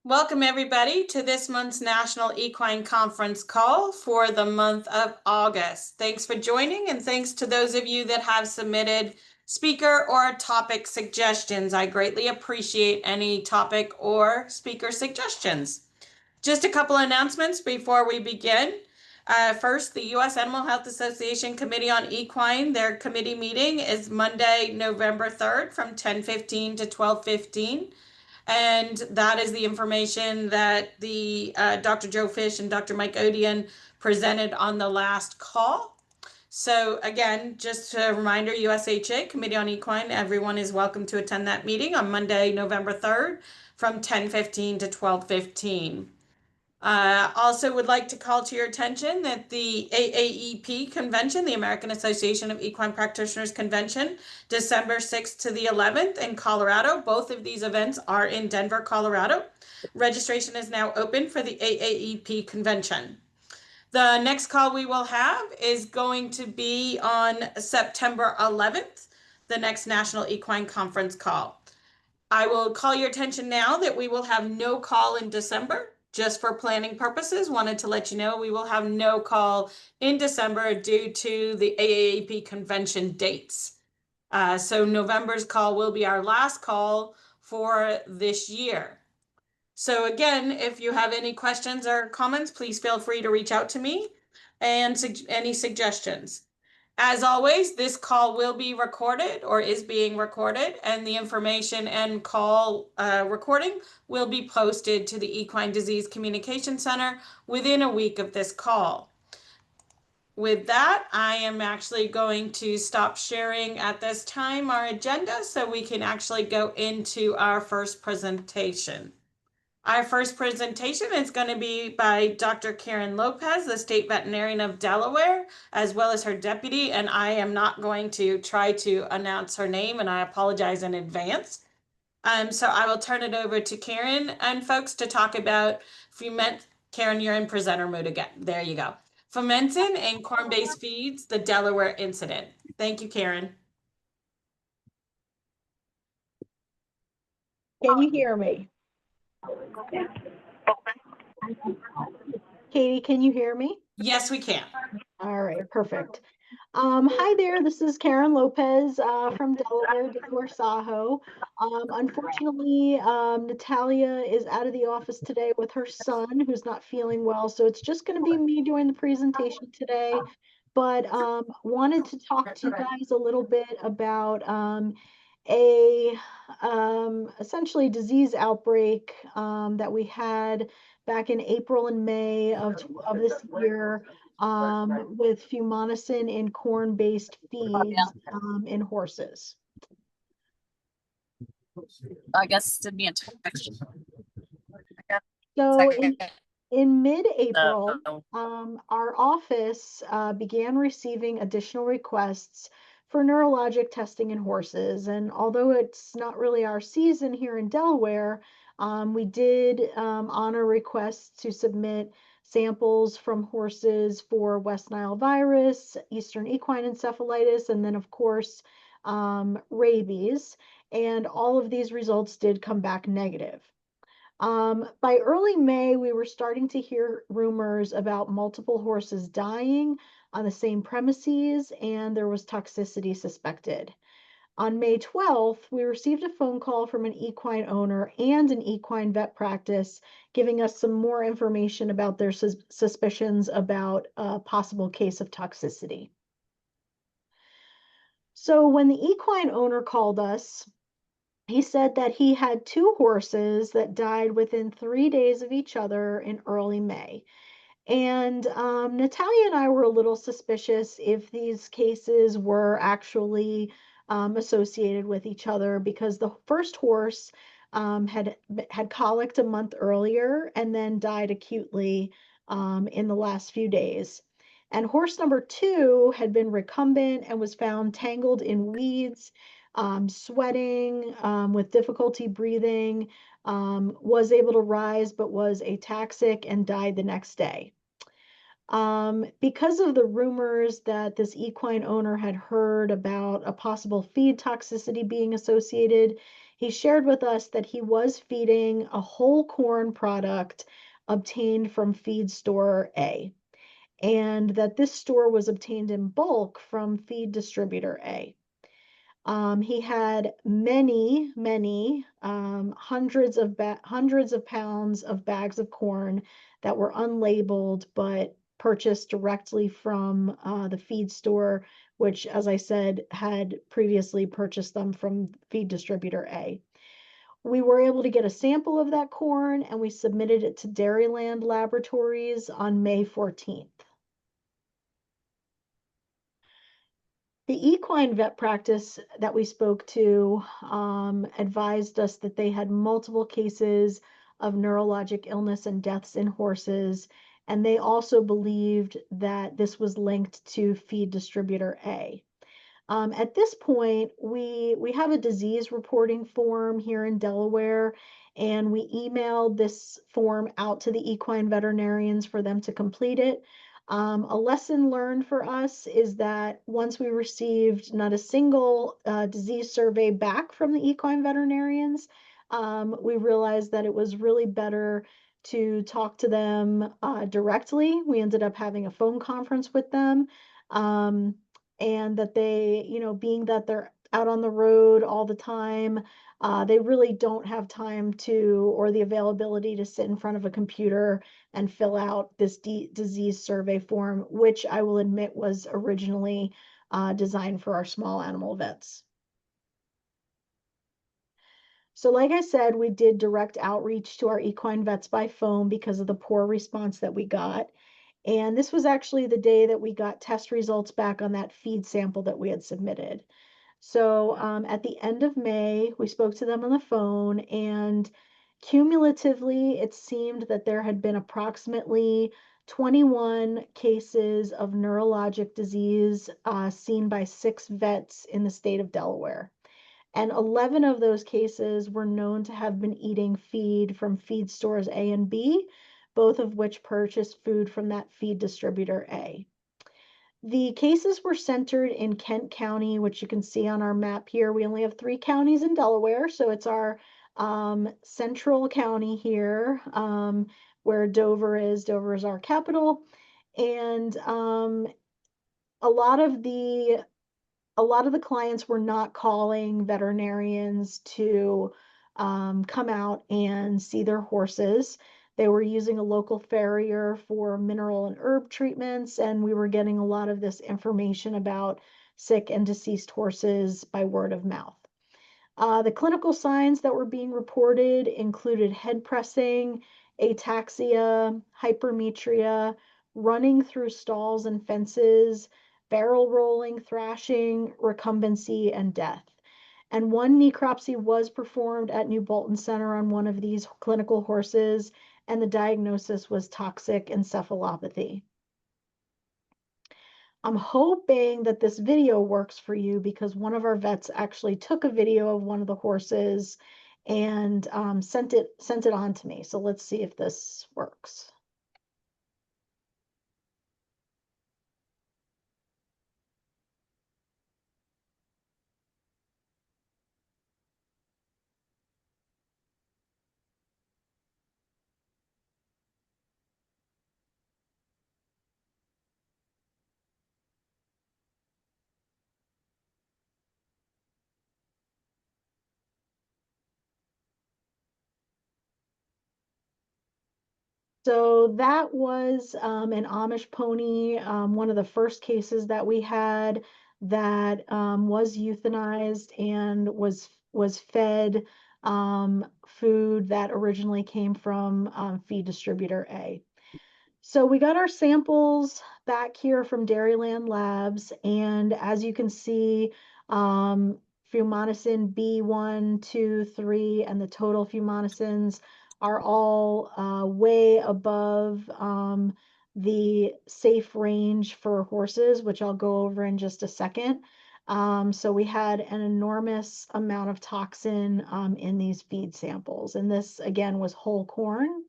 Welcome everybody to this month's National Equine Conference call for the month of August. Thanks for joining, and thanks to those of you that have submitted speaker or topic suggestions. I greatly appreciate any topic or speaker suggestions. Just a couple of announcements before we begin. First, the U.S. Animal Health Association Committee on Equine, their committee meeting is Monday, November 3rd from 10:15 to 12:15. And that is the information that the Dr. Joe Fish and Dr. Mike Odian presented on the last call. So again, just a reminder, USHA, Committee on Equine, everyone is welcome to attend that meeting on Monday, November 3rd from 10:15 to 12:15. Also would like to call to your attention that the AAEP convention, the American Association of Equine Practitioners Convention, December 6th to the 11th in Colorado. Both of these events are in Denver, Colorado. Registration is now open for the AAEP convention. The next call we will have is going to be on September 11th, the next National Equine Conference call. I will call your attention now that we will have no call in December. Just for planning purposes, wanted to let you know we will have no call in December due to the AAEP convention dates. So November's call will be our last call for this year. So again, if you have any questions or comments, please feel free to reach out to me and any suggestions. As always, this call will be recorded or is being recorded, and the information and call recording will be posted to the Equine Disease Communication Center within a week of this call. With that, I am actually going to stop sharing at this time our agenda so we can actually go into our first presentation. Our first presentation is going to be by Dr. Karen Lopez, the state veterinarian of Delaware, as well as her deputy, and I am not going to try to announce her name, and I apologize in advance. So I will turn it over to Karen and folks to talk about Karen, you're in presenter mode again. There you go. Fomentin and corn-based feeds, the Delaware incident. Thank you, Karen. Can you hear me? Katie, can you hear me? Yes, we can. All right, perfect. Hi there, this is Karen Lopez from Delaware, Saho. Unfortunately, Natalia is out of the office today with her son who's not feeling well, so it's just going to be me doing the presentation today. But wanted to talk to you guys a little bit about a essentially disease outbreak that we had back in April and May of this year with fumonisin in corn-based feeds in horses. I guess to be in touch. So in mid-April, our office began receiving additional requests for neurologic testing in horses. And although it's not really our season here in Delaware, we did honor requests to submit samples from horses for West Nile virus, Eastern equine encephalitis, and then of course, rabies. And all of these results did come back negative. By early May, we were starting to hear rumors about multiple horses dying on the same premises, and there was toxicity suspected. On May 12th, we received a phone call from an equine owner and an equine vet practice giving us some more information about their suspicions about a possible case of toxicity. So when the equine owner called us, he said that he had 2 horses that died within 3 days of each other in early May. And Natalia and I were a little suspicious if these cases were actually associated with each other, because the first horse had colicked a month earlier and then died acutely in the last few days. And horse number 2 had been recumbent and was found tangled in weeds, sweating, with difficulty breathing, was able to rise but was ataxic and died the next day. Because of the rumors that this equine owner had heard about a possible feed toxicity being associated, he shared with us that he was feeding a whole corn product obtained from feed store A, and that this store was obtained in bulk from feed distributor A. He had many hundreds of pounds of bags of corn that were unlabeled but purchased directly from the feed store, which, as I said, had previously purchased them from feed distributor A. We were able to get a sample of that corn and we submitted it to Dairyland Laboratories on May 14th. The equine vet practice that we spoke to advised us that they had multiple cases of neurologic illness and deaths in horses, and they also believed that this was linked to feed distributor A. At this point, we have a disease reporting form here in Delaware, and we emailed this form out to the equine veterinarians for them to complete it. A lesson learned for us is that once we received not a single disease survey back from the equine veterinarians, we realized that it was really better to talk to them directly. We ended up having a phone conference with them. And that they, being that they're out on the road all the time, they really don't have time to, or the availability to sit in front of a computer and fill out this disease survey form, which I will admit was originally designed for our small animal vets. So like I said, we did direct outreach to our equine vets by phone because of the poor response that we got. And this was actually the day that we got test results back on that feed sample that we had submitted. So at the end of May, we spoke to them on the phone, and cumulatively, it seemed that there had been approximately 21 cases of neurologic disease seen by 6 vets in the state of Delaware. And 11 of those cases were known to have been eating feed from feed stores A and B, both of which purchased food from that feed distributor A. The cases were centered in Kent County, which you can see on our map here. We only have 3 counties in Delaware, so it's our central county here, where Dover is. Dover is our capital. And a lot of the clients were not calling veterinarians to come out and see their horses. They were using a local farrier for mineral and herb treatments, and we were getting a lot of this information about sick and deceased horses by word of mouth. The clinical signs that were being reported included head pressing, ataxia, hypermetria, running through stalls and fences, barrel rolling, thrashing, recumbency, and death. And one necropsy was performed at New Bolton Center on one of these clinical horses, and the diagnosis was toxic encephalopathy. I'm hoping that this video works for you because one of our vets actually took a video of one of the horses and sent it on to me. So let's see if this works. So that was an Amish pony, one of the first cases that we had that was euthanized and was fed food that originally came from feed distributor A. So we got our samples back here from Dairyland Labs, and as you can see, fumonisin B1, 2, 3, and the total fumonisins are all way above the safe range for horses, which I'll go over in just a second. So we had an enormous amount of toxin in these feed samples, and this again was whole corn.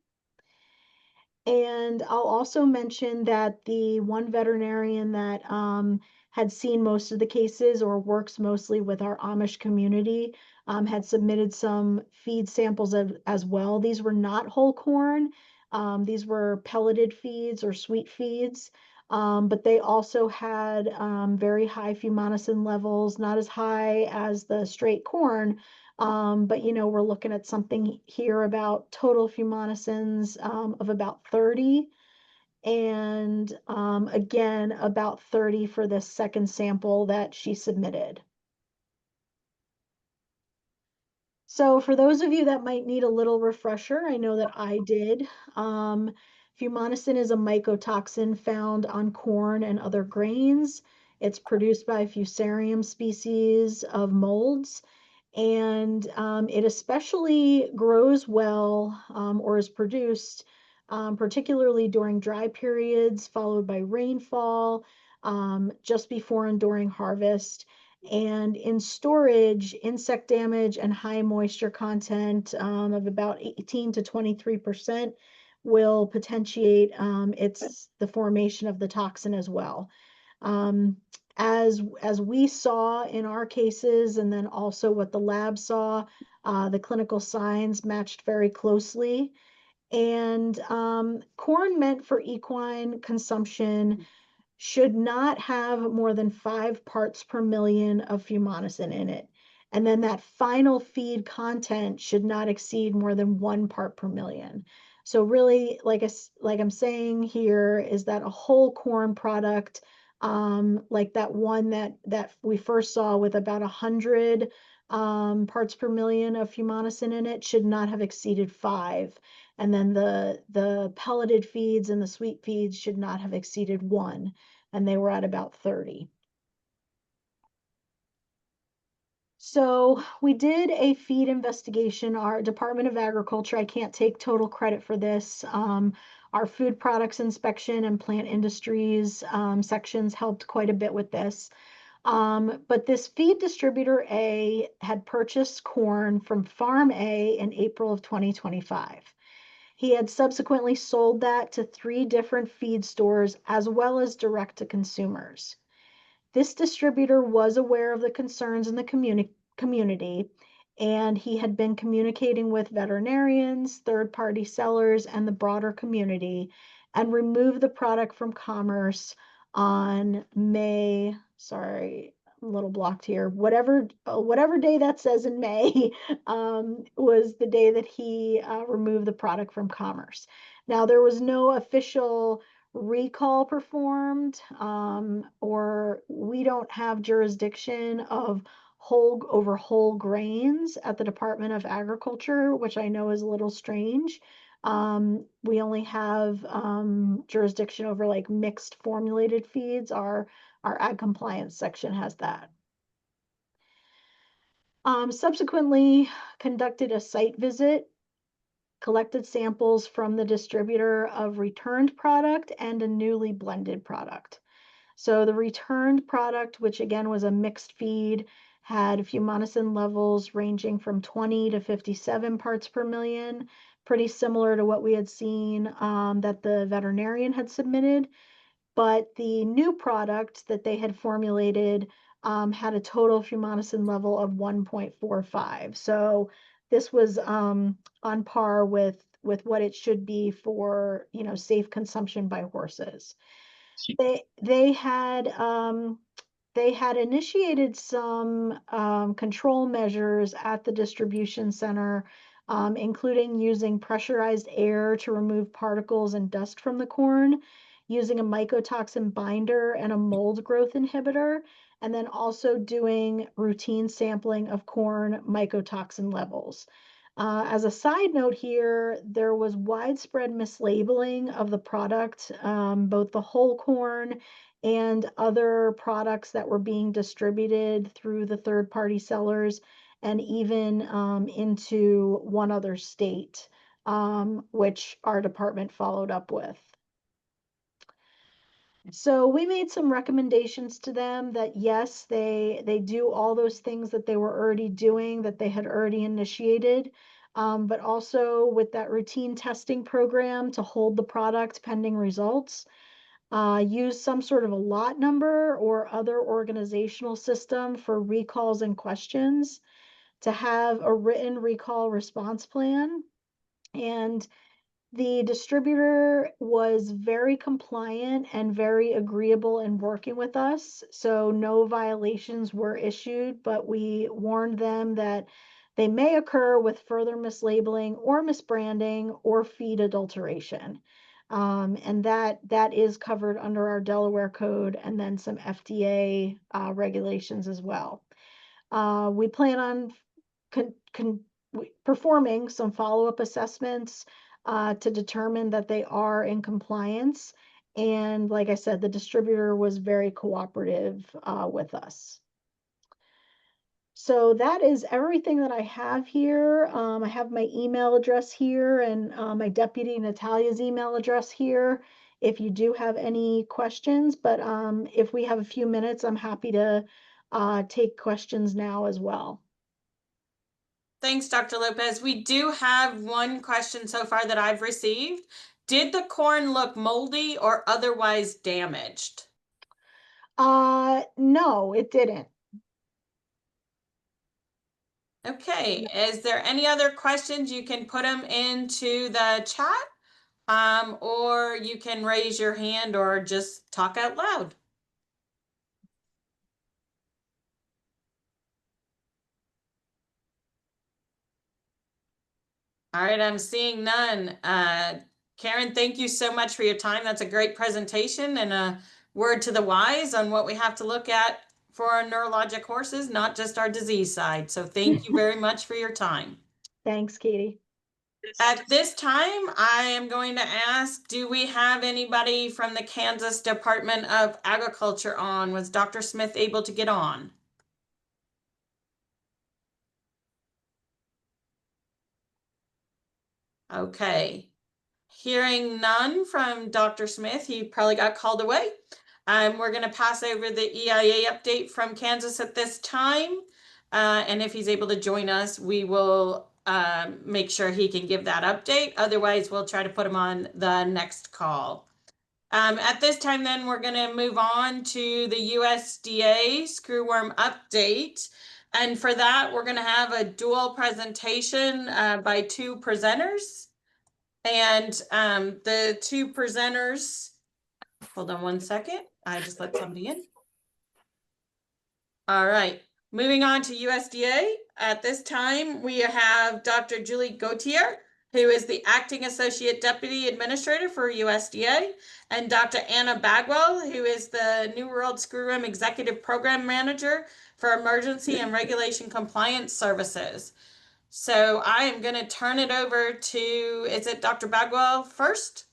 And I'll also mention that the one veterinarian that had seen most of the cases or works mostly with our Amish community had submitted some feed samples as well. These were not whole corn. These were pelleted feeds or sweet feeds. But they also had very high fumonisin levels, not as high as the straight corn, but we're looking at something here about total fumonisins of about 30, and again, about 30 for this second sample that she submitted. So for those of you that might need a little refresher, I know that I did. Fumonisin is a mycotoxin found on corn and other grains. It's produced by Fusarium species of molds, and it especially grows well or is produced particularly during dry periods followed by rainfall, just before and during harvest. And in storage, insect damage and high moisture content of about 18 to 23% will potentiate the formation of the toxin as well. Um, as we saw in our cases, and then also what the lab saw, the clinical signs matched very closely. And corn meant for equine consumption should not have more than 5 parts per million of fumonisin in it. And then that final feed content should not exceed more than 1 part per million. So really, like I'm saying here, is that a whole corn product, like that one that we first saw with about 100 parts per million of fumonisin in it, should not have exceeded 5. And then the pelleted feeds and the sweet feeds should not have exceeded 1, and they were at about 30. So we did a feed investigation. Our Department of Agriculture, I can't take total credit for this. Our food products inspection and plant industries sections helped quite a bit with this. But this feed distributor A had purchased corn from Farm A in April of 2025. He had subsequently sold that to 3 different feed stores as well as direct to consumers. This distributor was aware of the concerns in the community, and he had been communicating with veterinarians, third-party sellers, and the broader community, and removed the product from commerce on May, sorry, I'm a little blocked here, whatever day that says in May, was the day that he removed the product from commerce. Now, there was no official recall performed, or we don't have jurisdiction of whole grains at the Department of Agriculture, which I know is a little strange. We only have jurisdiction over like mixed formulated feeds. Our ag compliance section has that. Subsequently conducted a site visit, collected samples from the distributor of returned product and a newly blended product. So the returned product, which again was a mixed feed, had fumonisin levels ranging from 20 to 57 parts per million, pretty similar to what we had seen that the veterinarian had submitted. But the new product that they had formulated had a total fumonisin level of 1.45. So this was on par with what it should be for safe consumption by horses. They had initiated some control measures at the distribution center, including using pressurized air to remove particles and dust from the corn, using a mycotoxin binder and a mold growth inhibitor, and then also doing routine sampling of corn mycotoxin levels. As a side note here, there was widespread mislabeling of the product, both the whole corn and other products that were being distributed through the third-party sellers, and even into one other state, which our department followed up with. So we made some recommendations to them that yes, they do all those things that they were already doing, that they had already initiated. but also with that routine testing program to hold the product pending results. Use some sort of a lot number or other organizational system for recalls and questions, to have a written recall response plan. And the distributor was very compliant and very agreeable in working with us. So no violations were issued, but we warned them that they may occur with further mislabeling or misbranding or feed adulteration. And that is covered under our Delaware code and then some FDA regulations as well. We plan on performing some follow-up assessments to determine that they are in compliance. And like I said, the distributor was very cooperative with us. So that is everything that I have here. I have my email address here and my deputy Natalia's email address here if you do have any questions. But if we have a few minutes, I'm happy to take questions now as well. Thanks, Dr. Lopez. We do have one question so far that I've received. Did the corn look moldy or otherwise damaged? No, it didn't. Okay, is there any other questions? You can put them into the chat, or you can raise your hand or just talk out loud. All right, I'm seeing none. Karen, thank you so much for your time. That's a great presentation and a word to the wise on what we have to look at for our neurologic horses, not just our disease side. So thank you very much for your time. Thanks, Katie. At this time, I am going to ask, do we have anybody from the Kansas Department of Agriculture on? Was Dr. Smith able to get on? Okay. Hearing none from Dr. Smith, he probably got called away. We're going to pass over the EIA update from Kansas at this time. And if he's able to join us, we will make sure he can give that update. Otherwise, we'll try to put him on the next call. At this time, then, we're going to move on to the USDA screwworm update. And for that, we're going to have a dual presentation by two presenters. And the two presenters, hold on one second. I just let somebody in. All right, moving on to USDA. At this time, we have Dr. Julie Gautier, who is the Acting Associate Deputy Administrator for USDA, and Dr. Anna Bagwell, who is the New World Screwworm Executive Program Manager for Emergency and Regulation Compliance Services. So I am going to turn it over to, is it Dr. Bagwell first?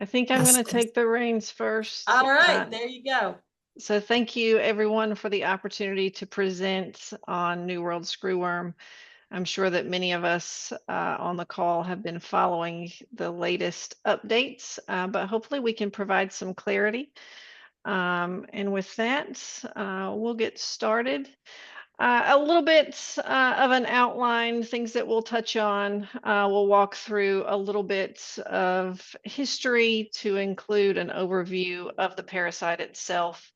I think I'm going to take the reins first. All right, there you go. So thank you everyone for the opportunity to present on New World Screwworm. I'm sure that many of us on the call have been following the latest updates, but hopefully we can provide some clarity. And with that, we'll get started. A little bit of an outline, things that we'll touch on. We'll walk through a little bit of history to include an overview of the parasite itself.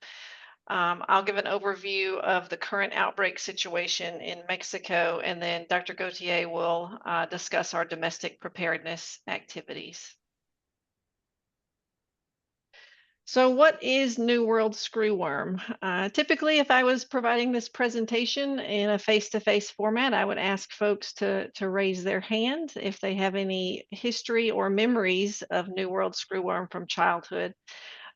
I'll give an overview of the current outbreak situation in Mexico, and then Dr. Gautier will discuss our domestic preparedness activities. So what is New World Screwworm? Typically, if I was providing this presentation in a face-to-face format, I would ask folks to raise their hand if they have any history or memories of New World Screwworm from childhood.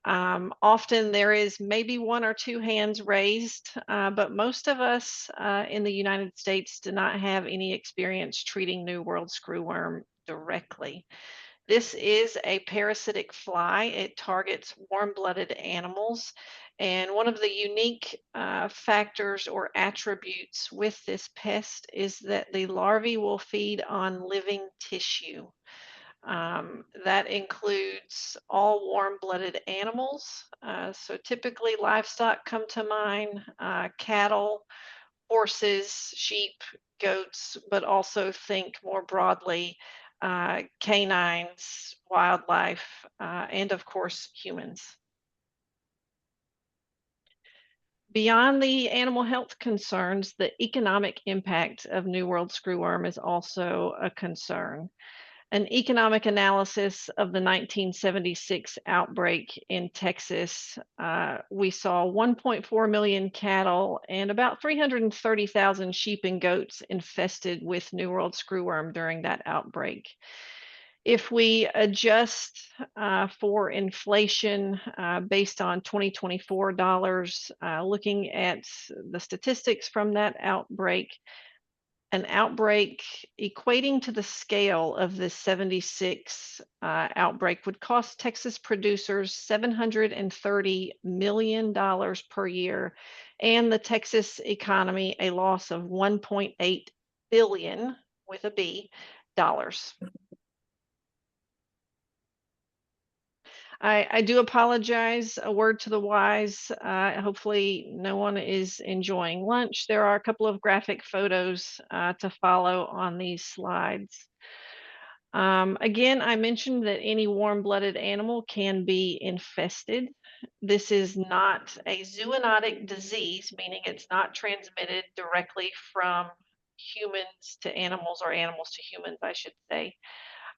Often there is maybe one or two hands raised, but most of us in the United States do not have any experience treating New World Screwworm directly. This is a parasitic fly. It targets warm-blooded animals. And one of the unique factors or attributes with this pest is that the larvae will feed on living tissue. That includes all warm-blooded animals. So typically livestock come to mind, cattle, horses, sheep, goats, but also think more broadly canines, wildlife, and of course, humans. Beyond the animal health concerns, the economic impact of New World screwworm is also a concern. An economic analysis of the 1976 outbreak in Texas, we saw 1.4 million cattle and about 330,000 sheep and goats infested with New World screwworm during that outbreak. If we adjust for inflation based on 2024 dollars, looking at the statistics from that outbreak, an outbreak equating to the scale of the 76 outbreak would cost Texas producers $730 million per year, and the Texas economy a loss of 1.8 billion with a B dollars. I do apologize. A word to the wise. Hopefully, no one is enjoying lunch. There are a couple of graphic photos to follow on these slides. Again, I mentioned that any warm-blooded animal can be infested. This is not a zoonotic disease, meaning it's not transmitted directly from humans to animals, or animals to humans, I should say.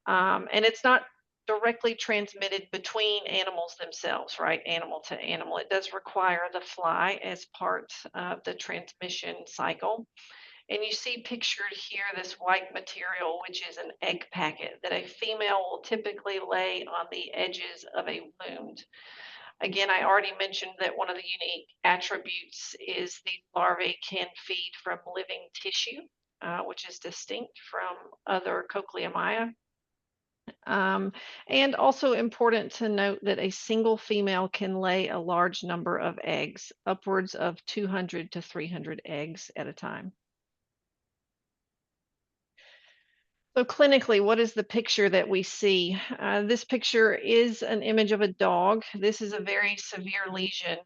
And it's not directly transmitted between animals themselves, right? Animal to animal. It does require the fly as part of the transmission cycle. And you see pictured here this white material, which is an egg packet that a female will typically lay on the edges of a wound. Again, I already mentioned that one of the unique attributes is the larvae can feed from living tissue, which is distinct from other cochleomia. And also important to note that a single female can lay a large number of eggs, upwards of 200 to 300 eggs at a time. So clinically, what is the picture that we see? This picture is an image of a dog. This is a very severe lesion.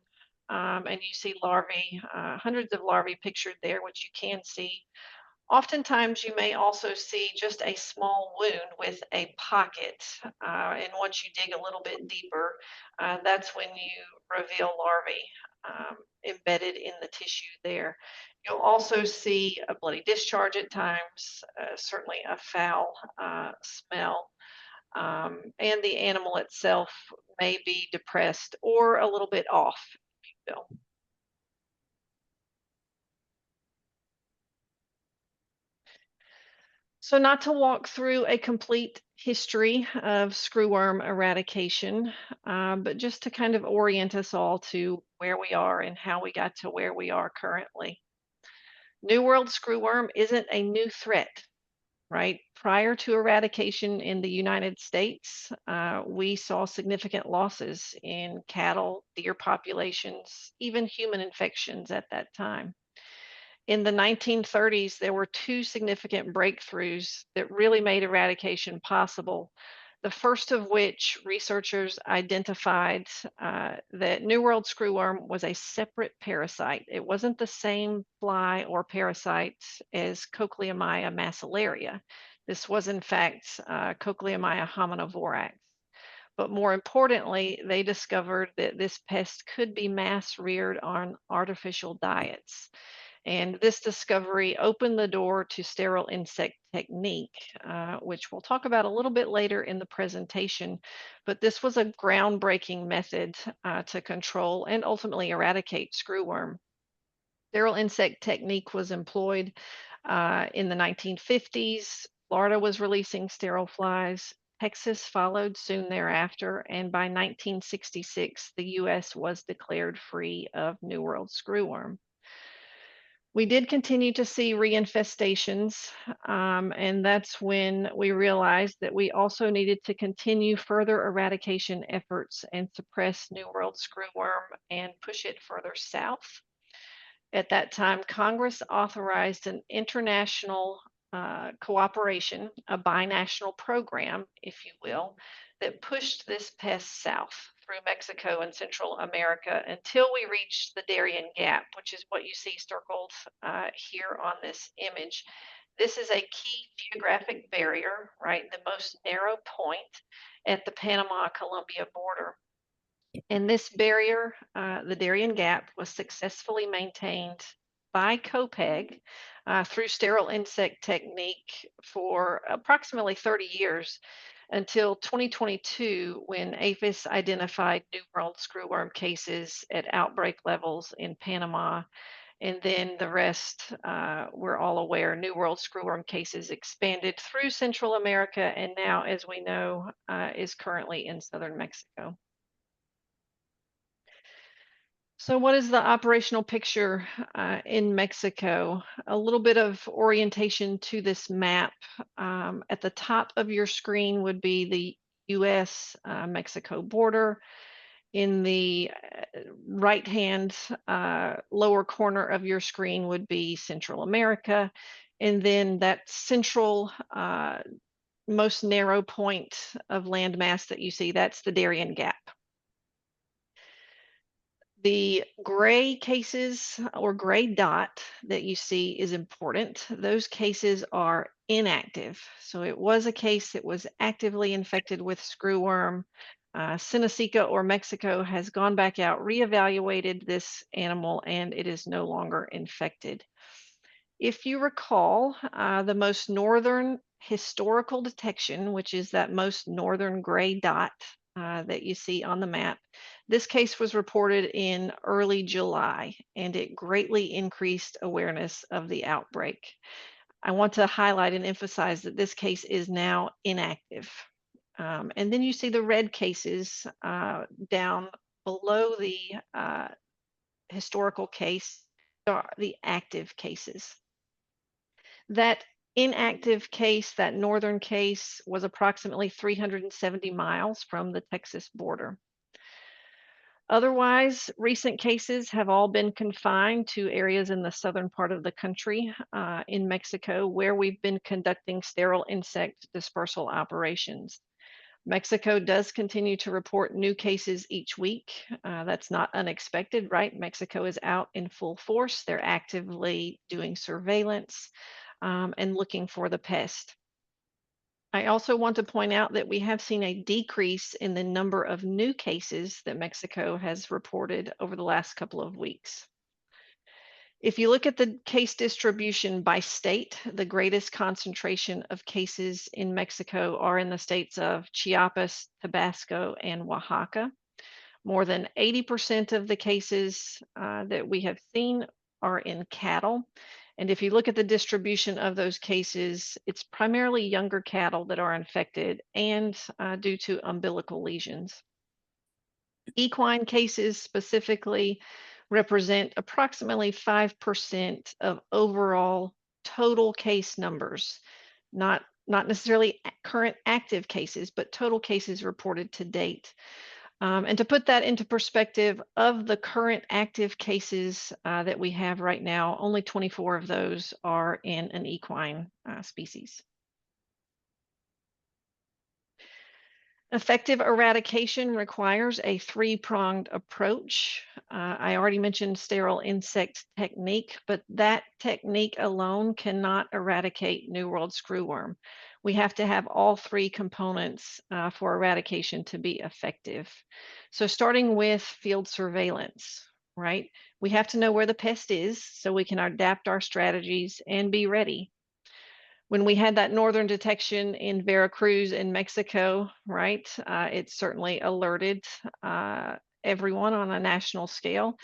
And you see larvae, hundreds of larvae pictured there, which you can see. Oftentimes, you may also see just a small wound with a pocket. And once you dig a little bit deeper, that's when you reveal larvae embedded in the tissue there. You'll also see a bloody discharge at times, certainly a foul smell. And the animal itself may be depressed or a little bit off, if you will. So not to walk through a complete history of screwworm eradication, but just to kind of orient us all to where we are and how we got to where we are currently. New World screwworm isn't a new threat, right? Prior to eradication in the United States, we saw significant losses in cattle, deer populations, even human infections at that time. In the 1930s, there were two significant breakthroughs that really made eradication possible. The first of which researchers identified that New World screwworm was a separate parasite. It wasn't the same fly or parasite as Cochleomia macellaria. This was, in fact, Cochleomia hominovorax. But more importantly, they discovered that this pest could be mass reared on artificial diets. And this discovery opened the door to sterile insect technique, which we'll talk about a little bit later in the presentation. But this was a groundbreaking method to control and ultimately eradicate screwworm. Sterile insect technique was employed in the 1950s. Florida was releasing sterile flies. Texas followed soon thereafter, and by 1966, the U.S. was declared free of New World screwworm. We did continue to see reinfestations, and that's when we realized that we also needed to continue further eradication efforts and suppress New World screwworm and push it further south. At that time, Congress authorized an international cooperation, a binational program, if you will, that pushed this pest south through Mexico and Central America until we reach the Darien Gap, which is what you see circled here on this image. This is a key geographic barrier, right? The most narrow point at the Panama-Colombia border. And this barrier, the Darien Gap, was successfully maintained by COPEG through sterile insect technique for approximately 30 years until 2022, when APHIS identified New World screwworm cases at outbreak levels in Panama. And then the rest, we're all aware, New World screwworm cases expanded through Central America, and now, as we know, is currently in southern Mexico. So what is the operational picture in Mexico? A little bit of orientation to this map. At the top of your screen would be the US-Mexico border. In the right-hand lower corner of your screen would be Central America. And then that central most narrow point of landmass that you see, that's the Darien Gap. The gray cases or gray dot that you see is important. Those cases are inactive. So it was a case that was actively infected with screwworm. Seneca or Mexico has gone back out, reevaluated this animal, and it is no longer infected. If you recall, the most northern historical detection, which is that most northern gray dot that you see on the map, this case was reported in early July, and it greatly increased awareness of the outbreak. I want to highlight and emphasize that this case is now inactive. And then you see the red cases down below the historical case, are the active cases. That inactive case, that northern case, was approximately 370 miles from the Texas border. Otherwise, recent cases have all been confined to areas in the southern part of the country in Mexico, where we've been conducting sterile insect dispersal operations. Mexico does continue to report new cases each week. That's not unexpected, right? Mexico is out in full force. They're actively doing surveillance and looking for the pest. I also want to point out that we have seen a decrease in the number of new cases that Mexico has reported over the last couple of weeks. If you look at the case distribution by state, the greatest concentration of cases in Mexico are in the states of Chiapas, Tabasco, and Oaxaca. More than 80% of the cases that we have seen are in cattle. And if you look at the distribution of those cases, it's primarily younger cattle that are infected and due to umbilical lesions. Equine cases specifically represent approximately 5% of overall total case numbers, not necessarily current active cases, but total cases reported to date. And to put that into perspective, of the current active cases that we have right now, only 24 of those are in an equine species. Effective eradication requires a three-pronged approach. I already mentioned sterile insect technique, but that technique alone cannot eradicate New World screwworm. We have to have all three components for eradication to be effective. So starting with field surveillance, right? We have to know where the pest is so we can adapt our strategies and be ready. When we had that northern detection in Veracruz in Mexico, right, it certainly alerted everyone on a national scale.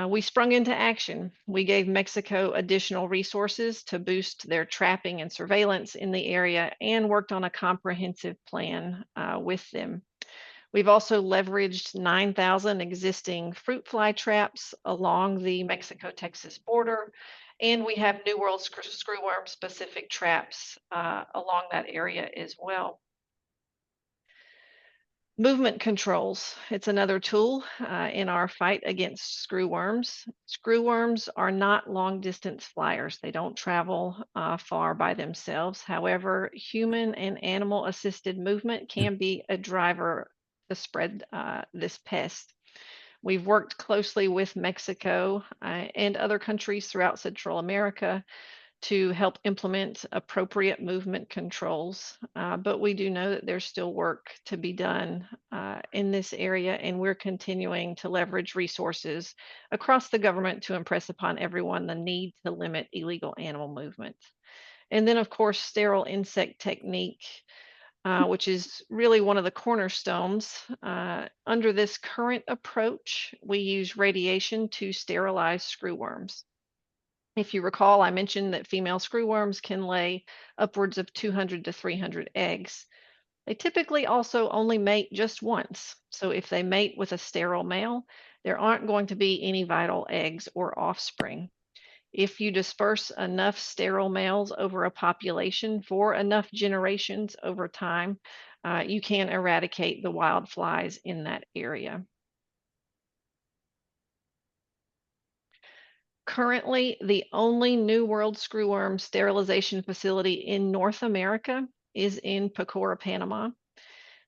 We sprung into action. We gave Mexico additional resources to boost their trapping and surveillance in the area and worked on a comprehensive plan with them. We've also leveraged 9,000 existing fruit fly traps along the Mexico-Texas border, and we have New World screwworm specific traps along that area as well. Movement controls, it's another tool in our fight against screwworms. Screwworms are not long distance flyers. They don't travel far by themselves. However, human and animal assisted movement can be a driver to spread this pest. We've worked closely with Mexico and other countries throughout Central America to help implement appropriate movement controls. But we do know that there's still work to be done in this area, and we're continuing to leverage resources across the government to impress upon everyone the need to limit illegal animal movement. And then, of course, sterile insect technique, which is really one of the cornerstones. Under this current approach, we use radiation to sterilize screwworms. If you recall, I mentioned that female screwworms can lay upwards of 200 to 300 eggs. They typically also only mate just once. So if they mate with a sterile male, there aren't going to be any vital eggs or offspring. If you disperse enough sterile males over a population for enough generations over time, you can eradicate the wild flies in that area. Currently, the only New World screwworm sterilization facility in North America is in Pecora, Panama.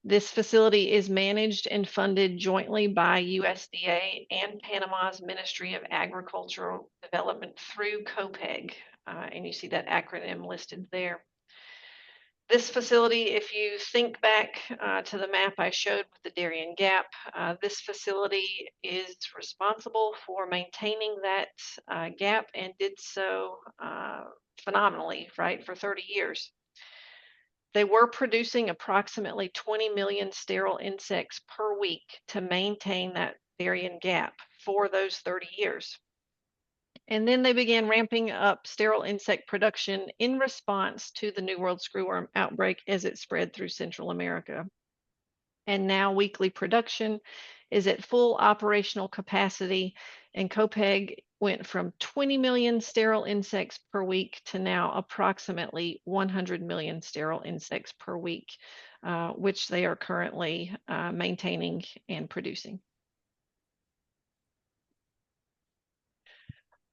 This facility is managed and funded jointly by USDA and Panama's Ministry of Agricultural Development through COPEG, and you see that acronym listed there. This facility, if you think back to the map I showed with the Darien Gap, this facility is responsible for maintaining that gap and did so phenomenally, right, for 30 years. They were producing approximately 20 million sterile insects per week to maintain that Darien Gap for those 30 years. And then they began ramping up sterile insect production in response to the New World screwworm outbreak as it spread through Central America. And now weekly production is at full operational capacity, and COPEG went from 20 million sterile insects per week to now approximately 100 million sterile insects per week, which they are currently maintaining and producing.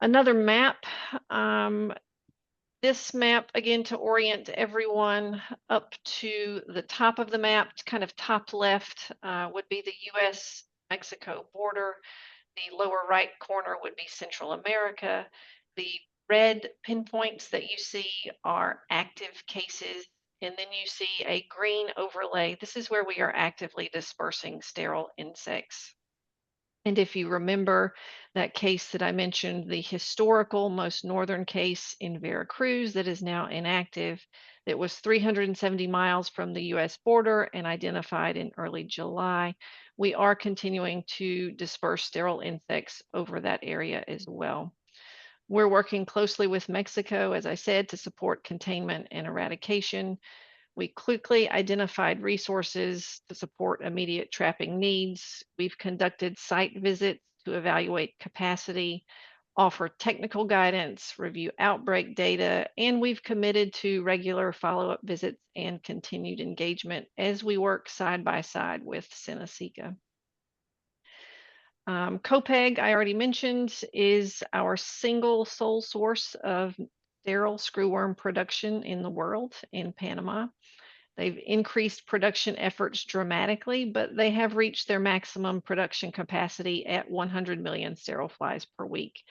Another map. This map, again, to orient everyone up to the top of the map, kind of top left, would be the US-Mexico border. The lower right corner would be Central America. The red pinpoints that you see are active cases, and then you see a green overlay. This is where we are actively dispersing sterile insects. And if you remember that case that I mentioned, the historical most northern case in Veracruz that is now inactive, that was 370 miles from the US border and identified in early July, we are continuing to disperse sterile insects over that area as well. We're working closely with Mexico, as I said, to support containment and eradication. We quickly identified resources to support immediate trapping needs. We've conducted site visits to evaluate capacity, offer technical guidance, review outbreak data, and we've committed to regular follow-up visits and continued engagement as we work side by side with Seneca. COPEG, I already mentioned, is our single sole source of sterile screwworm production in the world in Panama. They've increased production efforts dramatically, but they have reached their maximum production capacity at 100 million sterile flies per week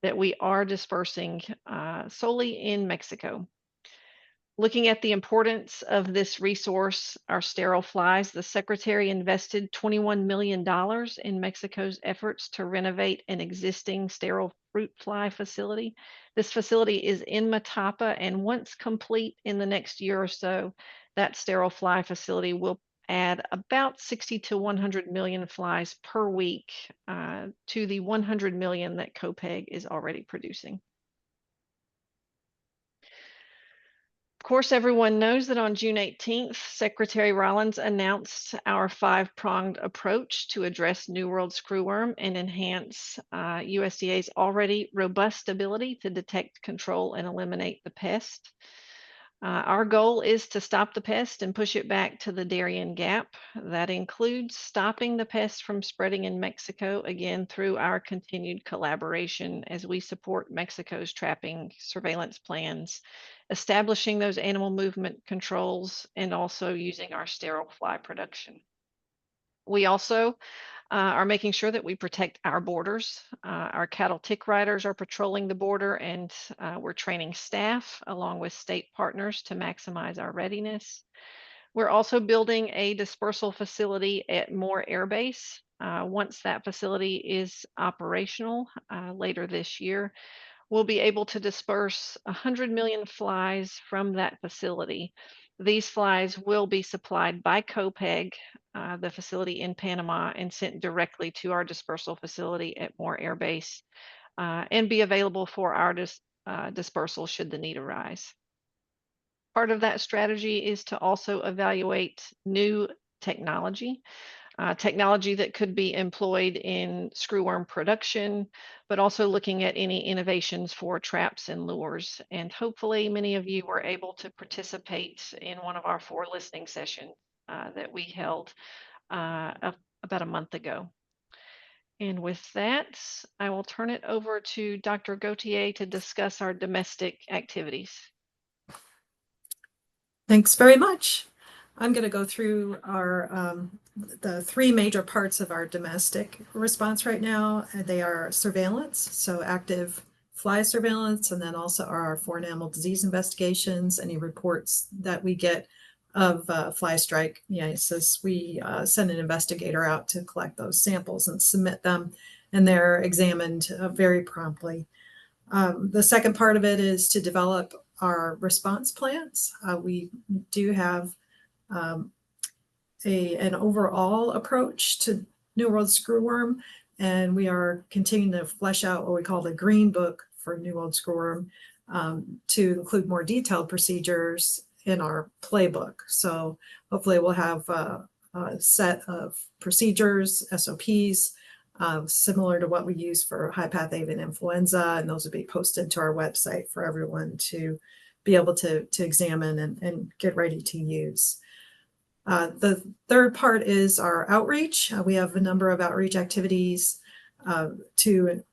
that we are dispersing solely in Mexico. Looking at the importance of this resource, our sterile flies, the Secretary invested $21 million in Mexico's efforts to renovate an existing sterile fruit fly facility. This facility is in Matapa, and once complete in the next year or so, that sterile fly facility will add about 60 to 100 million flies per week to the 100 million that COPEG is already producing. Of course, everyone knows that on June 18th, Secretary Rollins announced our 5-pronged approach to address New World screwworm and enhance USDA's already robust ability to detect, control, and eliminate the pest. Our goal is to stop the pest and push it back to the Darien Gap. That includes stopping the pest from spreading in Mexico, again, through our continued collaboration as we support Mexico's trapping surveillance plans, establishing those animal movement controls, and also using our sterile fly production. We also are making sure that we protect our borders. Our cattle tick riders are patrolling the border, and we're training staff along with state partners to maximize our readiness. We're also building a dispersal facility at Moore Air Base. Once that facility is operational later this year, we'll be able to disperse 100 million flies from that facility. These flies will be supplied by COPEG, the facility in Panama, and sent directly to our dispersal facility at Moore Air Base, and be available for our dispersal should the need arise. Part of that strategy is to also evaluate new technology. Technology that could be employed in screwworm production, but also looking at any innovations for traps and lures. And hopefully many of you were able to participate in one of our 4 listening sessions that we held about a month ago. And with that, I will turn it over to Dr. Gauthier to discuss our domestic activities. Thanks very much. I'm going to go through our the 3 major parts of our domestic response right now. They are surveillance, so active fly surveillance, and then also our foreign animal disease investigations, any reports that we get of fly strike. We send an investigator out to collect those samples and submit them, and they're examined very promptly. The second part of it is to develop our response plans. We do have an overall approach to New World screwworm, and we are continuing to flesh out what we call the Green Book for New World screwworm, to include more detailed procedures in our playbook. So hopefully we'll have a set of procedures, SOPs, similar to what we use for high-path avian influenza, and those will be posted to our website for everyone to be able to examine and get ready to use. The third part is our outreach. We have a number of outreach activities to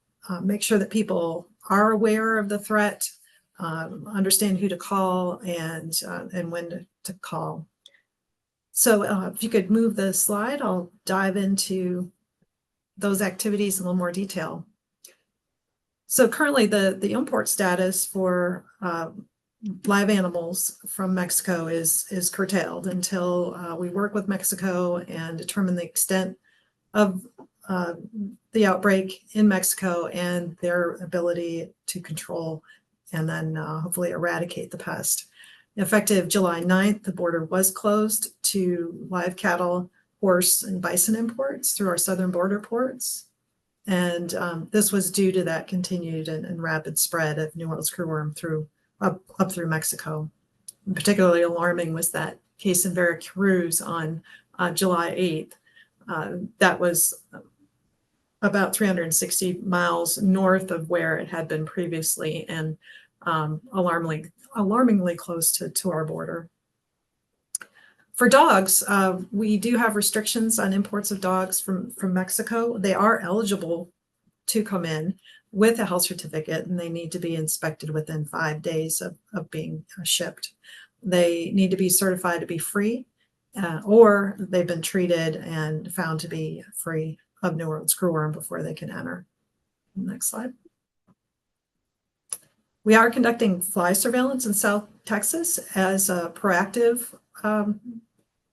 make sure that people are aware of the threat, understand who to call, and when to call. So if you could move the slide, I'll dive into those activities in a little more detail. So currently the import status for live animals from Mexico is curtailed until we work with Mexico and determine the extent of the outbreak in Mexico and their ability to control and then hopefully eradicate the pest. Effective July 9th, the border was closed to live cattle, horse, and bison imports through our southern border ports. And this was due to that continued and rapid spread of New World screwworm up through Mexico. And particularly alarming was that case in Veracruz on July 8th. That was about 360 miles north of where it had been previously, and alarmingly close to our border. For dogs, we do have restrictions on imports of dogs from Mexico. They are eligible to come in with a health certificate, and they need to be inspected within 5 days of being shipped. They need to be certified to be free, or they've been treated and found to be free of New World screwworm before they can enter. Next slide. We are conducting fly surveillance in South Texas as a proactive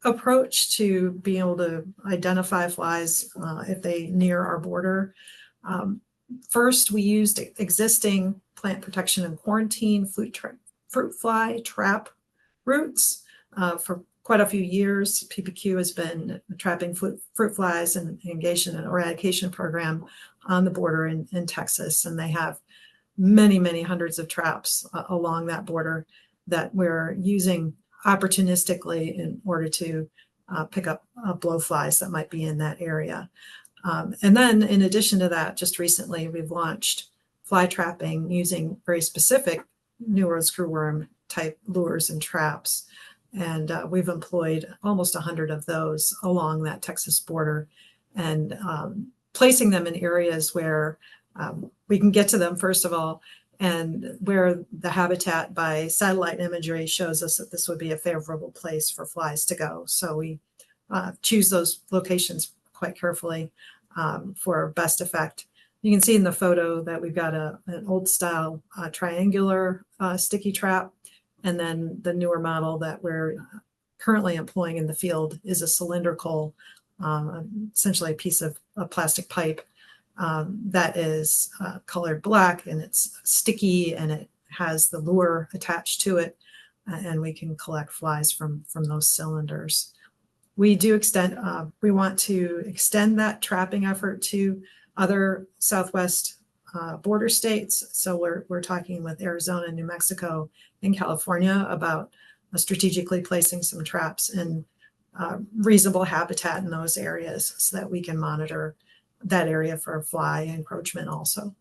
approach to being able to identify flies if they near our border. First, we used existing plant protection and quarantine fruit fly trap routes for quite a few years. PPQ has been trapping fruit flies and engaged in an eradication program on the border in Texas, and they have many hundreds of traps along that border that we're using opportunistically in order to pick up blowflies that might be in that area. And then in addition to that, just recently we've launched fly trapping using very specific New World screwworm type lures and traps. And we've employed almost 100 of those along that Texas border, and placing them in areas where we can get to them, first of all, and where the habitat by satellite imagery shows us that this would be a favorable place for flies to go. So we choose those locations quite carefully for best effect. You can see in the photo that we've got an old style triangular sticky trap, and then the newer model that we're currently employing in the field is a cylindrical, essentially a piece of a plastic pipe that is colored black, and it's sticky, and it has the lure attached to it, and we can collect flies from those cylinders. We do we want to extend that trapping effort to other Southwest border states. So we're talking with Arizona, New Mexico, and California about strategically placing some traps in reasonable habitat in those areas so that we can monitor that area for fly encroachment also.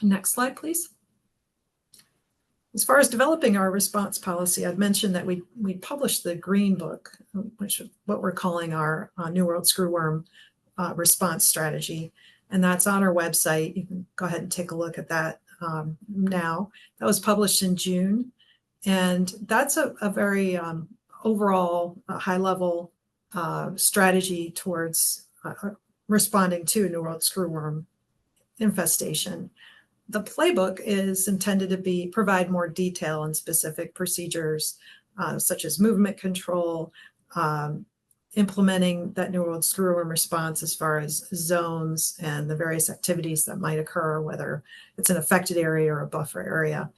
Next slide, please. As far as developing our response policy, I've mentioned that we published the Green Book, which is what we're calling our New World Screwworm response strategy. And that's on our website. You can go ahead and take a look at that now. That was published in June. And that's a very overall high-level strategy towards responding to a New World Screwworm infestation. The playbook is intended to provide more detail and specific procedures, such as movement control, implementing that New World Screwworm response as far as zones and the various activities that might occur, whether it's an affected area or a buffer area.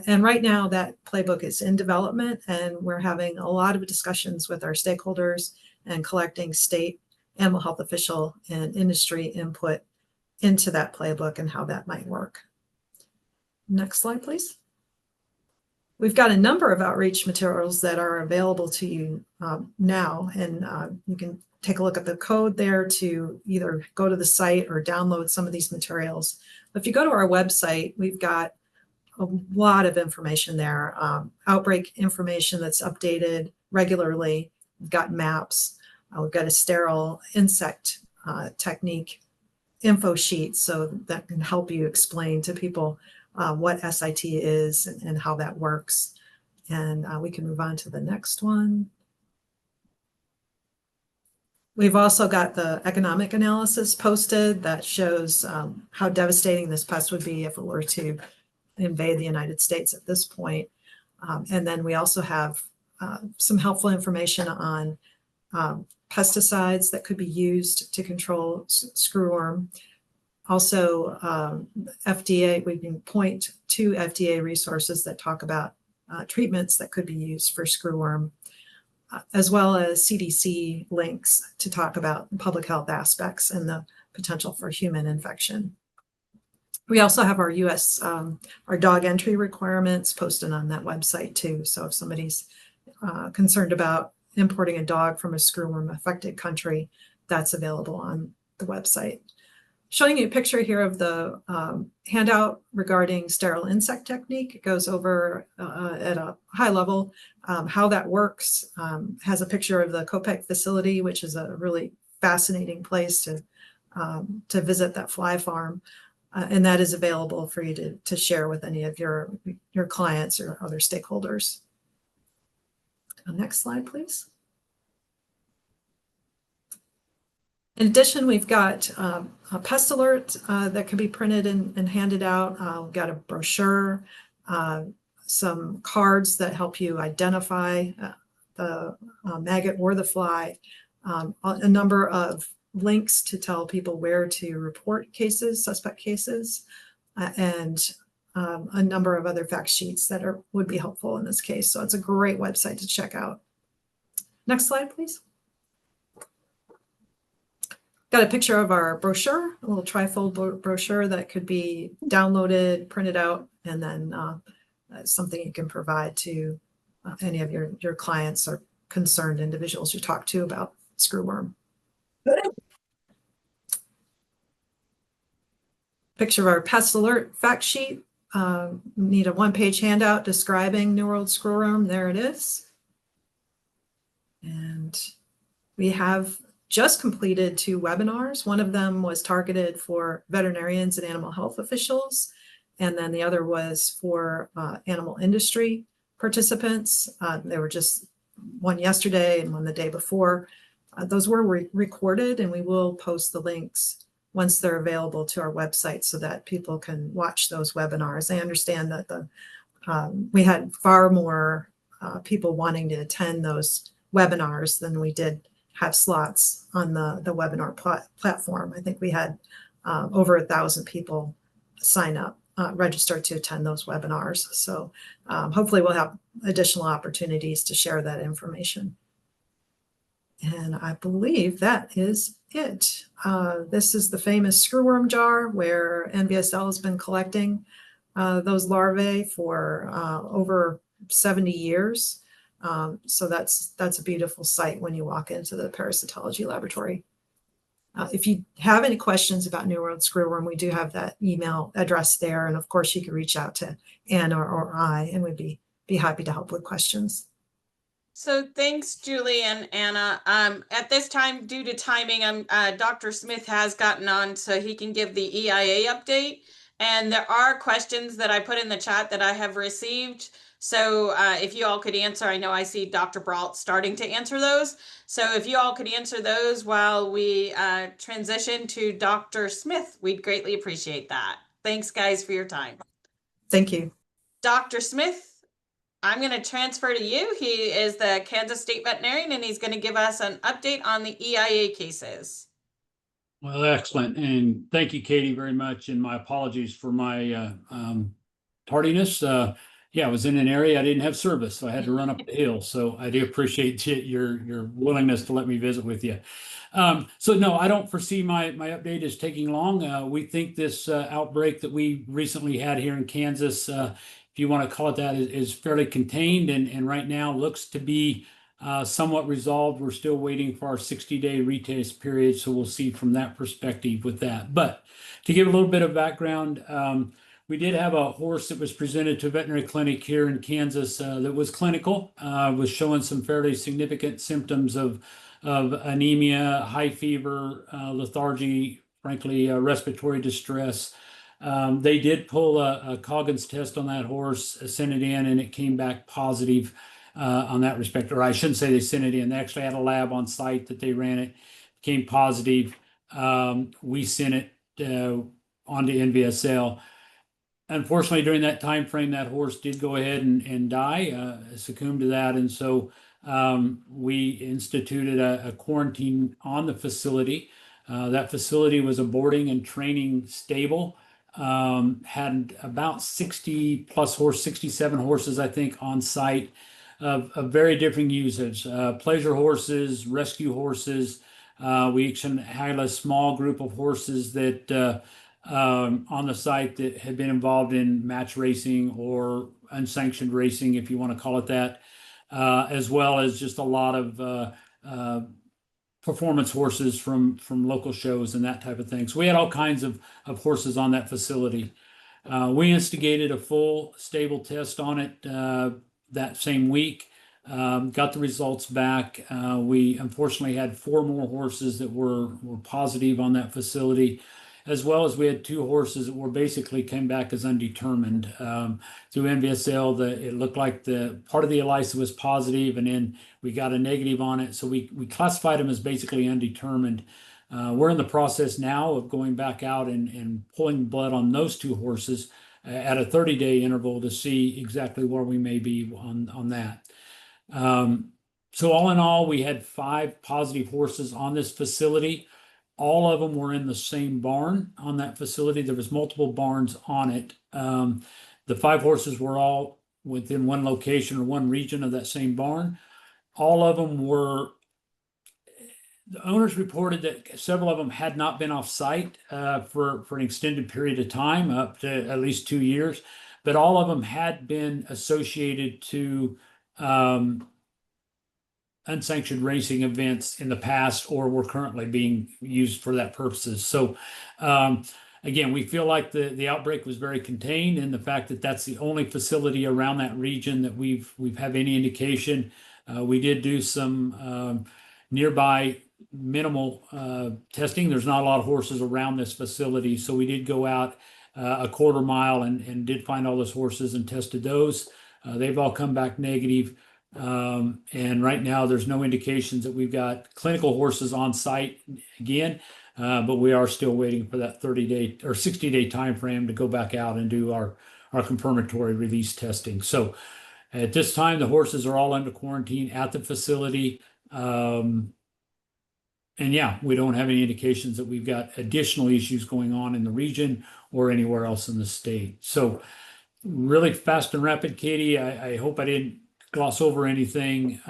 And right now that playbook is in development, and we're having a lot of discussions with our stakeholders and collecting state animal health official and industry input into that playbook and how that might work. Next slide, please. We've got a number of outreach materials that are available to you now, and you can take a look at the code there to either go to the site or download some of these materials. But if you go to our website, we've got a lot of information there, outbreak information that's updated regularly. We've got maps. We've got a sterile insect technique info sheet, so that can help you explain to people what SIT is and how that works. And we can move on to the next one. We've also got the economic analysis posted that shows how devastating this pest would be if it were to invade the United States at this point. And then we also have some helpful information on pesticides that could be used to control screwworm. Also, FDA, we can point to FDA resources that talk about treatments that could be used for screwworm, as well as CDC links to talk about public health aspects and the potential for human infection. We also have our our dog entry requirements posted on that website too. So if somebody's concerned about importing a dog from a screwworm affected country, that's available on the website. Showing you a picture here of the handout regarding sterile insect technique. It goes over at a high level how that works. Has a picture of the Kopek facility, which is a really fascinating place to visit, that fly farm. And that is available for you to share with any of your clients or other stakeholders. Next slide, please. In addition, we've got a pest alert that can be printed and handed out. We've got a brochure, some cards that help you identify the maggot or the fly, a number of links to tell people where to report cases, suspect cases, and a number of other fact sheets that would be helpful in this case. So it's a great website to check out. Next slide, please. Got a picture of our brochure, a little trifold brochure that could be downloaded, printed out, and then something you can provide to any of your clients or concerned individuals you talk to about screwworm. Picture of our pest alert fact sheet. Need a one-page handout describing New World Screwworm. There it is. And we have just completed 2 webinars. One of them was targeted for veterinarians and animal health officials, and then the other was for animal industry participants. They were just one yesterday and one the day before. Those were recorded, and we will post the links once they're available to our website so that people can watch those webinars. I understand that we had far more people wanting to attend those webinars than we did have slots on the webinar platform. I think we had over 1,000 people sign up, register to attend those webinars. So hopefully we'll have additional opportunities to share that information. And I believe that is it. This is the famous screwworm jar where NVSL has been collecting those larvae for over 70 years. So that's a beautiful sight when you walk into the parasitology laboratory. If you have any questions about New World Screwworm, we do have that email address there. And of course, you can reach out to Anna or I, and we'd be happy to help with questions. So thanks, Julie and Anna. At this time, due to timing, Dr. Smith has gotten on so he can give the EIA update. And there are questions that I put in the chat that I have received. So if you all could answer, I know I see Dr. Brault starting to answer those. So if you all could answer those while we transition to Dr. Smith, we'd greatly appreciate that. Thanks, guys, for your time. Thank you. Dr. Smith, I'm going to transfer to you. He is the Kansas State veterinarian, and he's going to give us an update on the EIA cases. Well, excellent. And thank you, Katie, very much. And my apologies for my tardiness. Yeah, I was in an area I didn't have service, so I had to run up the hill. So I do appreciate your willingness to let me visit with you. So no, I don't foresee my update is taking long. We think this outbreak that we recently had here in Kansas, if you want to call it that, is fairly contained and right now looks to be somewhat resolved. We're still waiting for our 60-day retest period, so we'll see from that perspective with that. But to give a little bit of background, we did have a horse that was presented to a veterinary clinic here in Kansas that was clinical, was showing some fairly significant symptoms of anemia, high fever, lethargy, frankly, respiratory distress. They did pull a Coggins test on that horse, sent it in, and it came back positive on that respect. Or I shouldn't say they sent it in. They actually had a lab on site that they ran it, came positive. We sent it onto NVSL. Unfortunately, during that time frame, that horse did go ahead and die, succumb to that. And so we instituted a quarantine on the facility. That facility was a boarding and training stable. Had about 60 plus horse, 67 horses, I think, on site of very different usage. Pleasure horses, rescue horses. We actually had a small group of horses that on the site that had been involved in match racing or unsanctioned racing, if you want to call it that, as well as just a lot of performance horses from local shows and that type of thing. So we had all kinds of horses on that facility. We instigated a full stable test on it that same week, got the results back. We unfortunately had 4 more horses that were positive on that facility, as well as we had 2 horses that were basically came back as undetermined. Through NVSL, it looked like the part of the ELISA was positive, and then we got a negative on it. So we classified them as basically undetermined. We're in the process now of going back out and pulling blood on those 2 horses at a 30-day interval to see exactly where we may be on that. So all in all, we had 5 positive horses on this facility. All of them were in the same barn on that facility. There was multiple barns on it. The 5 horses were all within one location or one region of that same barn. All of them were, the owners reported that several of them had not been off site for an extended period of time, up to at least 2 years, but all of them had been associated to unsanctioned racing events in the past or were currently being used for that purposes. So again, we feel like the outbreak was very contained, and the fact that that's the only facility around that region that we've have any indication. We did do some nearby minimal testing. There's not a lot of horses around this facility, so we did go out a quarter mile and did find all those horses and tested those. They've all come back negative. And right now, there's no indications that we've got clinical horses on site again, but we are still waiting for that 30-day or 60-day time frame to go back out and do our confirmatory release testing. So at this time, the horses are all under quarantine at the facility. And yeah, we don't have any indications that we've got additional issues going on in the region or anywhere else in the state. So really fast and rapid, Katie. I hope I didn't gloss over anything.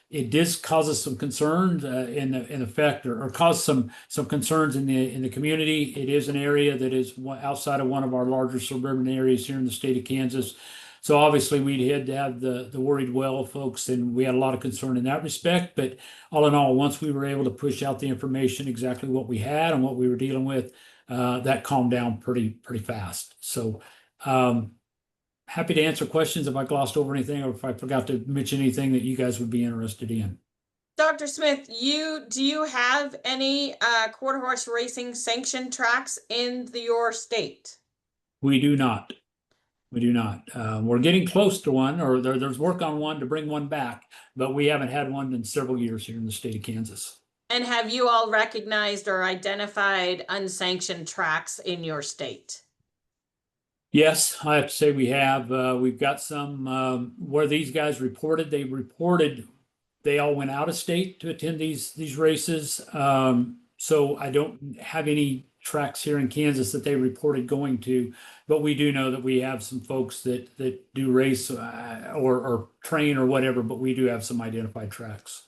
It does cause us some concerns in effect, or cause some concerns in the community. It is an area that is outside of one of our larger suburban areas here in the state of Kansas. So obviously we had to have the worried well folks, and we had a lot of concern in that respect. But all in all, once we were able to push out the information, exactly what we had and what we were dealing with, that calmed down pretty fast. So happy to answer questions if I glossed over anything or if I forgot to mention anything that you guys would be interested in. Dr. Smith, do you have any quarter horse racing sanctioned tracks in your state? We do not. We do not. We're getting close to one, or there's work on one to bring one back, but we haven't had one in several years here in the state of Kansas. And have you all recognized or identified unsanctioned tracks in your state? Yes, I have to say we have. We've got some where these guys reported. They all went out of state to attend these races. So I don't have any tracks here in Kansas that they reported going to, but we do know that we have some folks that do race or train or whatever. But we do have some identified tracks.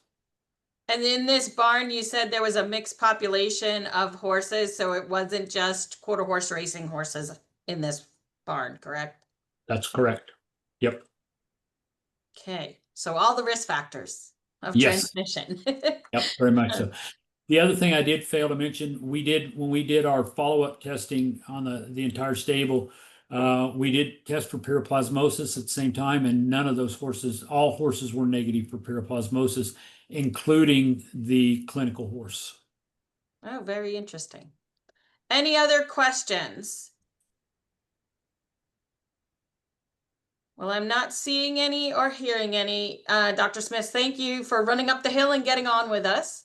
And in this barn, you said there was a mixed population of horses, so it wasn't just quarter horse racing horses in this barn, correct? That's correct. Yep. Okay, so all the risk factors of Yes. transmission. Yep, very much so. The other thing I did fail to mention, when we did our follow-up testing on the entire stable, we did test for paraplasmosis at the same time, and none of those horses, all horses were negative for paraplasmosis, including the clinical horse. Oh, very interesting. Any other questions? Well, I'm not seeing any or hearing any. Dr. Smith, thank you for running up the hill and getting on with us.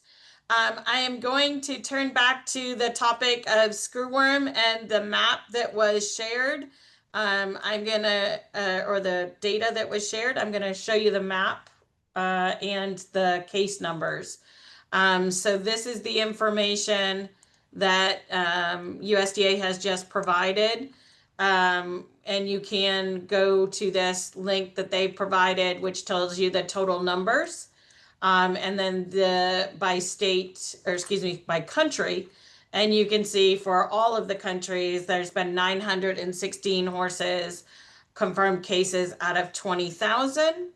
I am going to turn back to the topic of screwworm and the map that was shared. I'm gonna, or the data that was shared, I'm gonna show you the map and the case numbers. So this is the information that USDA has just provided. And you can go to this link that they provided, which tells you the total numbers. And then by state, or excuse me, by country. And you can see for all of the countries, there's been 916 horses confirmed cases out of 20,000.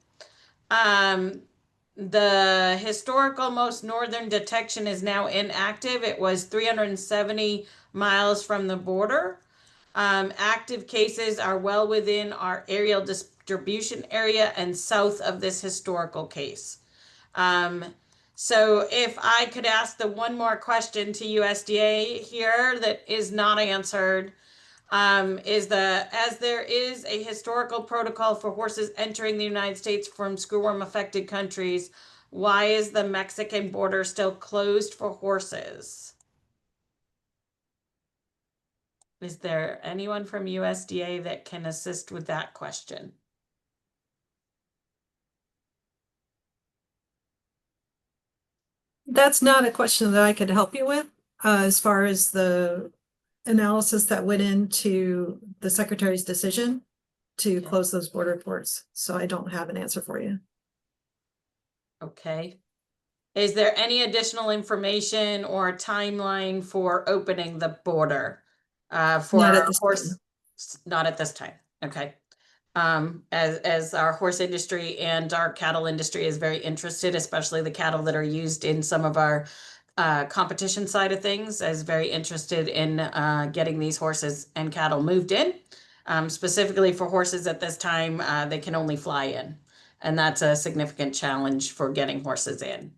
The historical most northern detection is now inactive. It was 370 miles from the border. Active cases are well within our aerial distribution area and south of this historical case. So if I could ask the one more question to USDA here that is not answered, as there is a historical protocol for horses entering the United States from screwworm affected countries, why is the Mexican border still closed for horses? Is there anyone from USDA that can assist with that question? That's not a question that I could help you with, as far as the analysis that went into the secretary's decision to close those border ports. So I don't have an answer for you. Okay. Is there any additional information or timeline for opening the border? For Not at our this horse? time. Not at this time. Okay. As our horse industry and our cattle industry is very interested, especially the cattle that are used in some of our competition side of things, is very interested in getting these horses and cattle moved in. Specifically for horses at this time, they can only fly in, and that's a significant challenge for getting horses in.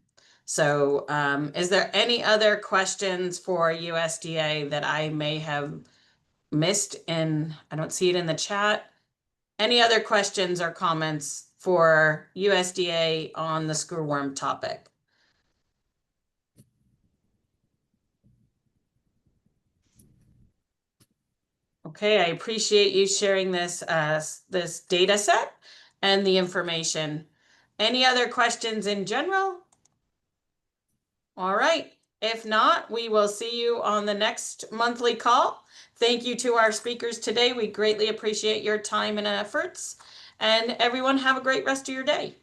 So is there any other questions for USDA that I may have missed? And I don't see it in the chat. Any other questions or comments for USDA on the screwworm topic. Okay, I appreciate you sharing this this data set and the information. Any other questions in general? All right. If not, we will see you on the next monthly call. Thank you to our speakers today. We greatly appreciate your time and efforts. And everyone have a great rest of your day.